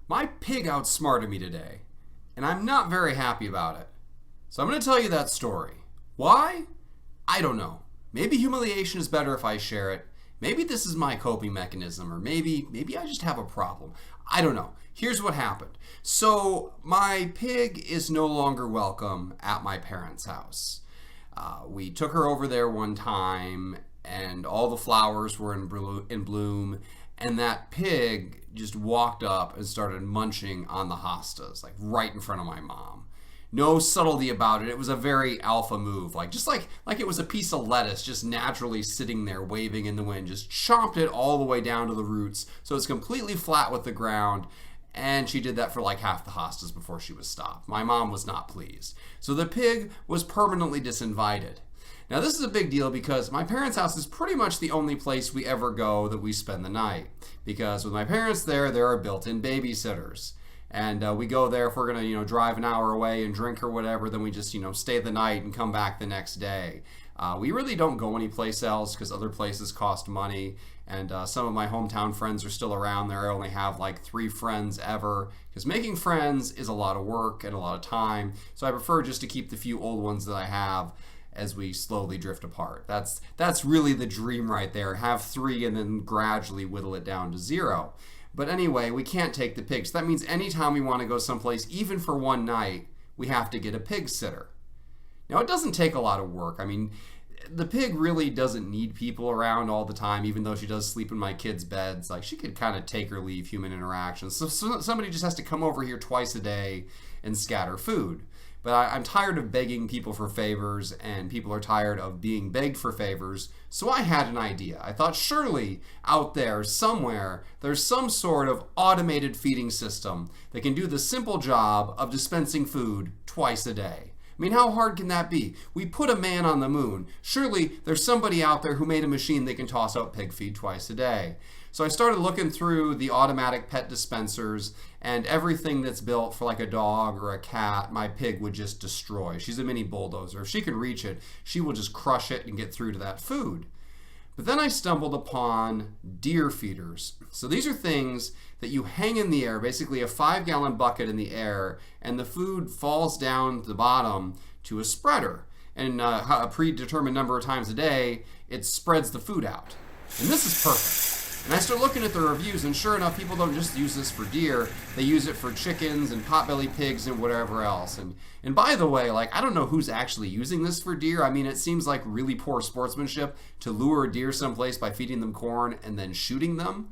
My pig outsmarted me today, and I'm not very happy about it. So I'm going to tell you that story. Why? I don't know. Maybe humiliation is better if I share it. Maybe this is my coping mechanism, or maybe I just have a problem. I don't know. Here's what happened. So my pig is no longer welcome at my parents' house. We took her over there one time, and all the flowers were in bloom, and that pig just walked up and started munching on the hostas, like right in front of my mom. No subtlety about it. It was a very alpha move, like it was a piece of lettuce just naturally sitting there waving in the wind. Just chomped it all the way down to the roots, so it's completely flat with the ground. And she did that for like half the hostas before she was stopped. My mom was not pleased. So the pig was permanently disinvited. Now this is a big deal because my parents' house is pretty much the only place we ever go that we spend the night. Because with my parents there are built-in babysitters. And we go there if we're going to, drive an hour away and drink or whatever, then we just, stay the night and come back the next day. We really don't go anyplace else because other places cost money. And some of my hometown friends are still around there. I only have like 3 friends ever because making friends is a lot of work and a lot of time. So I prefer just to keep the few old ones that I have as we slowly drift apart. That's really the dream right there. Have 3 and then gradually whittle it down to 0. But anyway, we can't take the pigs. That means anytime we want to go someplace, even for one night, we have to get a pig sitter. Now, it doesn't take a lot of work. I mean, the pig really doesn't need people around all the time, even though she does sleep in my kids' beds. Like, she could kind of take or leave human interactions. So somebody just has to come over here twice a day and scatter food. But I'm tired of begging people for favors, and people are tired of being begged for favors. So I had an idea. I thought surely out there somewhere there's some sort of automated feeding system that can do the simple job of dispensing food twice a day. I mean, how hard can that be? We put a man on the moon. Surely there's somebody out there who made a machine that can toss out pig feed twice a day. So I started looking through the automatic pet dispensers, and everything that's built for like a dog or a cat, my pig would just destroy. She's a mini bulldozer. If she can reach it, she will just crush it and get through to that food. But then I stumbled upon deer feeders. So these are things that you hang in the air, basically a 5-gallon bucket in the air, and the food falls down to the bottom to a spreader. And a predetermined number of times a day, it spreads the food out. And this is perfect. And I started looking at the reviews, and sure enough, people don't just use this for deer. They use it for chickens and potbelly pigs and whatever else. And by the way, I don't know who's actually using this for deer. I mean, it seems like really poor sportsmanship to lure a deer someplace by feeding them corn and then shooting them.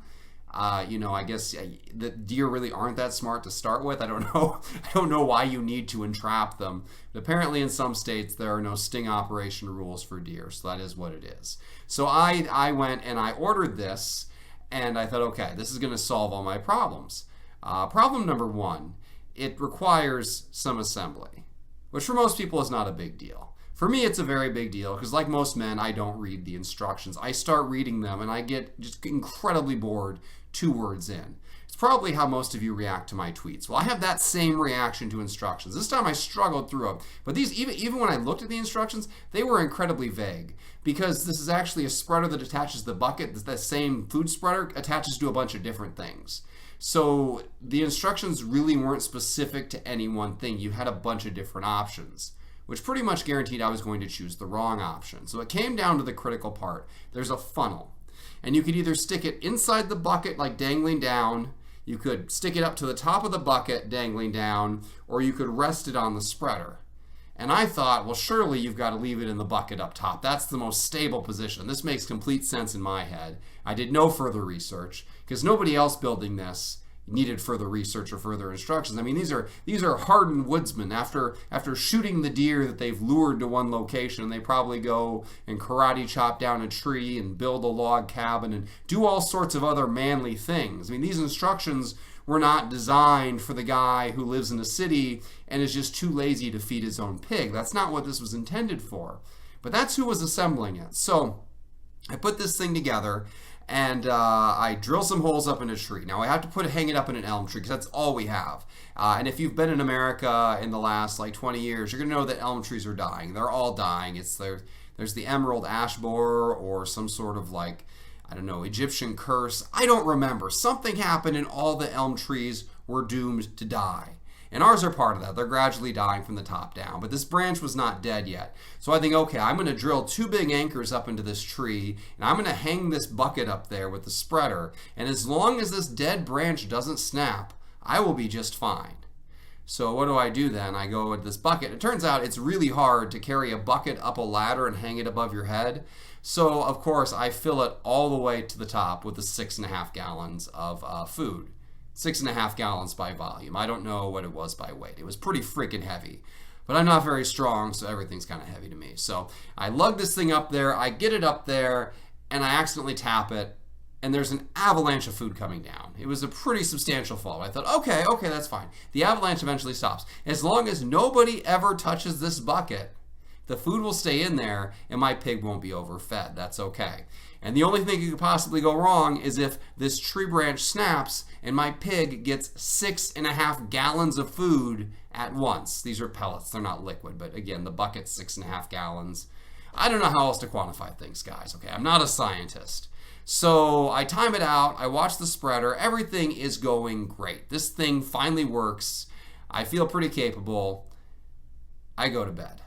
I guess the deer really aren't that smart to start with. I don't know. I don't know why you need to entrap them. But apparently in some states there are no sting operation rules for deer, so that is what it is. So I went and I ordered this, and I thought, okay, this is going to solve all my problems. Problem number 1, it requires some assembly, which for most people is not a big deal. For me, it's a very big deal because like most men, I don't read the instructions. I start reading them and I get just incredibly bored 2 words in. It's probably how most of you react to my tweets. Well, I have that same reaction to instructions. This time I struggled through them. But these, even when I looked at the instructions, they were incredibly vague because this is actually a spreader that attaches the bucket. The same food spreader attaches to a bunch of different things. So the instructions really weren't specific to any one thing. You had a bunch of different options, which pretty much guaranteed I was going to choose the wrong option. So it came down to the critical part. There's a funnel, and you could either stick it inside the bucket like dangling down, you could stick it up to the top of the bucket dangling down, or you could rest it on the spreader. And I thought, well, surely you've got to leave it in the bucket up top. That's the most stable position. This makes complete sense in my head. I did no further research because nobody else building this needed further research or further instructions. I mean, these are hardened woodsmen. After shooting the deer that they've lured to one location, they probably go and karate chop down a tree and build a log cabin and do all sorts of other manly things. I mean, these instructions were not designed for the guy who lives in a city and is just too lazy to feed his own pig. That's not what this was intended for. But that's who was assembling it. So I put this thing together, and I drill some holes up in a tree. Now I have to hang it up in an elm tree because that's all we have. And if you've been in America in the last 20 years, you're gonna know that elm trees are dying. They're all dying. There's the emerald ash borer or some sort of I don't know, Egyptian curse. I don't remember. Something happened and all the elm trees were doomed to die. And ours are part of that. They're gradually dying from the top down. But this branch was not dead yet. So I think, okay, I'm going to drill 2 big anchors up into this tree, and I'm going to hang this bucket up there with the spreader. And as long as this dead branch doesn't snap, I will be just fine. So what do I do then? I go with this bucket. It turns out it's really hard to carry a bucket up a ladder and hang it above your head. So, of course, I fill it all the way to the top with the 6.5 gallons of food. 6.5 gallons by volume. I don't know what it was by weight. It was pretty freaking heavy. But I'm not very strong, so everything's kind of heavy to me. So I lug this thing up there, I get it up there, and I accidentally tap it, and there's an avalanche of food coming down. It was a pretty substantial fall. I thought, okay, that's fine. The avalanche eventually stops. As long as nobody ever touches this bucket, the food will stay in there, and my pig won't be overfed. That's okay. And the only thing that could possibly go wrong is if this tree branch snaps and my pig gets 6.5 gallons of food at once. These are pellets, they're not liquid, but again, the bucket's 6.5 gallons. I don't know how else to quantify things, guys, okay? I'm not a scientist. So I time it out, I watch the spreader, everything is going great. This thing finally works. I feel pretty capable. I go to bed.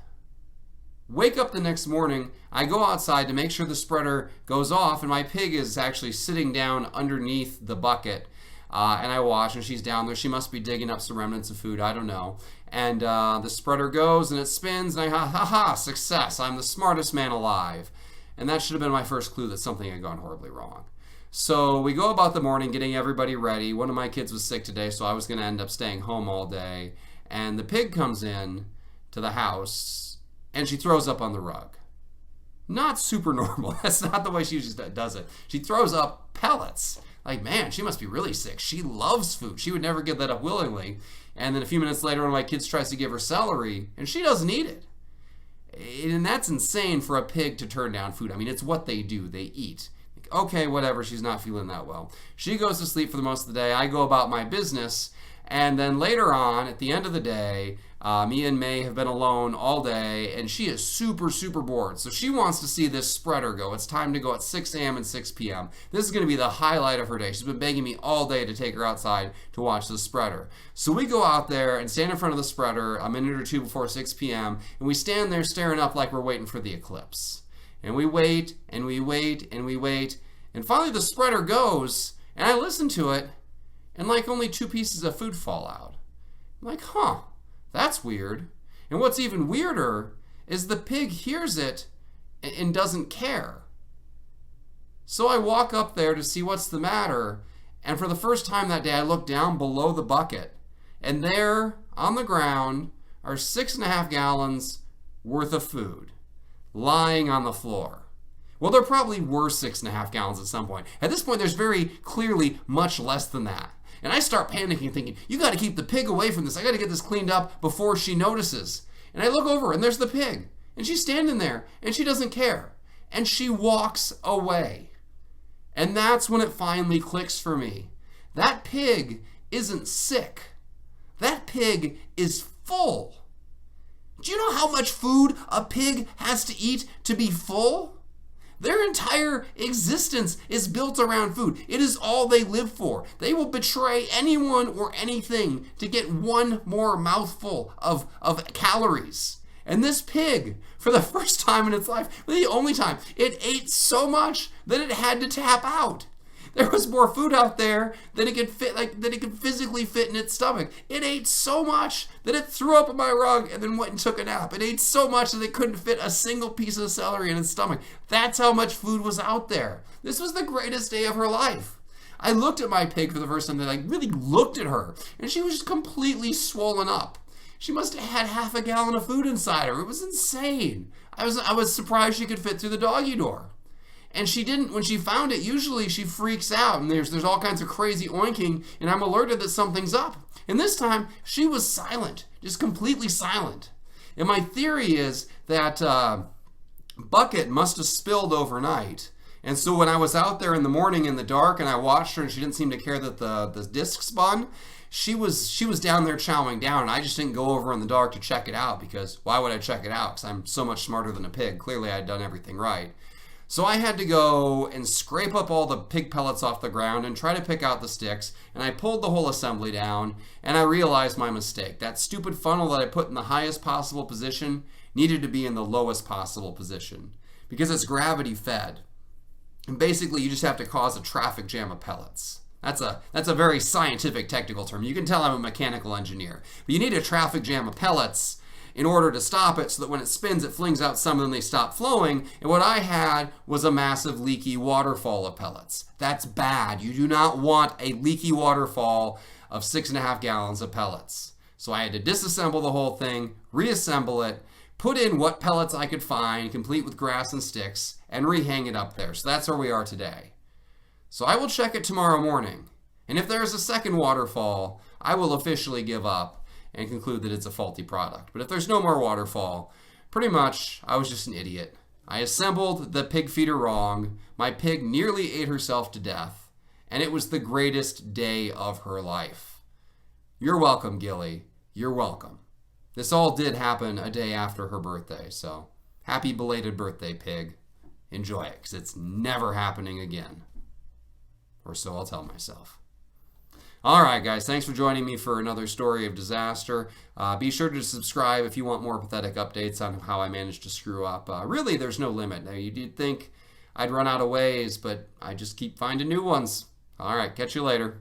Wake up the next morning, I go outside to make sure the spreader goes off, and my pig is actually sitting down underneath the bucket, and I watch, and she's down there. She must be digging up some remnants of food, I don't know. And the spreader goes, and it spins, and ha, success, I'm the smartest man alive. And that should have been my first clue that something had gone horribly wrong. So we go about the morning, getting everybody ready. One of my kids was sick today, so I was going to end up staying home all day. And the pig comes in to the house, and she throws up on the rug. Not super normal. That's not the way she usually does it. She throws up pellets. Like, man, she must be really sick. She loves food. She would never give that up willingly. And then a few minutes later, one of my kids tries to give her celery, and she doesn't eat it. And that's insane for a pig to turn down food. I mean, it's what they do. They eat. Okay, whatever. She's not feeling that well. She goes to sleep for the most of the day. I go about my business. And then later on, at the end of the day, me and May have been alone all day, and she is super, super bored. So she wants to see this spreader go. It's time to go at 6 a.m. and 6 p.m. This is going to be the highlight of her day. She's been begging me all day to take her outside to watch the spreader. So we go out there and stand in front of the spreader a minute or two before 6 p.m., and we stand there staring up like we're waiting for the eclipse. And we wait, and we wait, and we wait, and finally the spreader goes, and I listen to it, and like only 2 pieces of food fall out. I'm like, that's weird. And what's even weirder is the pig hears it and doesn't care. So I walk up there to see what's the matter, and for the first time that day I look down below the bucket, and there on the ground are 6.5 gallons worth of food lying on the floor. Well, there probably were 6.5 gallons at some point. At this point, there's very clearly much less than that. And I start panicking, thinking, you got to keep the pig away from this. I got to get this cleaned up before she notices. And I look over, and there's the pig. And she's standing there, and she doesn't care. And she walks away. And that's when it finally clicks for me. That pig isn't sick. That pig is full. Do you know how much food a pig has to eat to be full? Their entire existence is built around food. It is all they live for. They will betray anyone or anything to get one more mouthful of calories. And this pig, for the first time in its life, the only time, it ate so much that it had to tap out. There was more food out there than it could fit, that it could physically fit in its stomach. It ate so much that it threw up on my rug and then went and took a nap. It ate so much that it couldn't fit a single piece of celery in its stomach. That's how much food was out there. This was the greatest day of her life. I looked at my pig for the first time, and I really looked at her, and she was just completely swollen up. She must have had half a gallon of food inside her. It was insane. I was surprised she could fit through the doggy door. And she didn't, when she found it, usually she freaks out and there's all kinds of crazy oinking, and I'm alerted that something's up. And this time, she was silent, just completely silent. And my theory is that bucket must have spilled overnight. And so when I was out there in the morning in the dark and I watched her and she didn't seem to care that the disc spun, she was down there chowing down, and I just didn't go over in the dark to check it out, because why would I check it out? Because I'm so much smarter than a pig. Clearly I had done everything right. So I had to go and scrape up all the pig pellets off the ground and try to pick out the sticks, and I pulled the whole assembly down, and I realized my mistake. That stupid funnel that I put in the highest possible position needed to be in the lowest possible position because it's gravity fed. And basically you just have to cause a traffic jam of pellets. That's a very scientific technical term. You can tell I'm a mechanical engineer. But you need a traffic jam of pellets in order to stop it so that when it spins, it flings out some and they stop flowing. And what I had was a massive leaky waterfall of pellets. That's bad. You do not want a leaky waterfall of 6.5 gallons of pellets. So I had to disassemble the whole thing, reassemble it, put in what pellets I could find, complete with grass and sticks, and rehang it up there. So that's where we are today. So I will check it tomorrow morning. And if there is a second waterfall, I will officially give up and conclude that it's a faulty product. But if there's no more waterfall, pretty much I was just an idiot. I assembled the pig feeder wrong. My pig nearly ate herself to death. And it was the greatest day of her life. You're welcome, Gilly. You're welcome. This all did happen a day after her birthday, so happy belated birthday, pig. Enjoy it, because it's never happening again. Or so I'll tell myself. All right, guys, thanks for joining me for another story of disaster. Be sure to subscribe if you want more pathetic updates on how I managed to screw up. Really, there's no limit. Now, you did think I'd run out of ways, but I just keep finding new ones. All right, catch you later.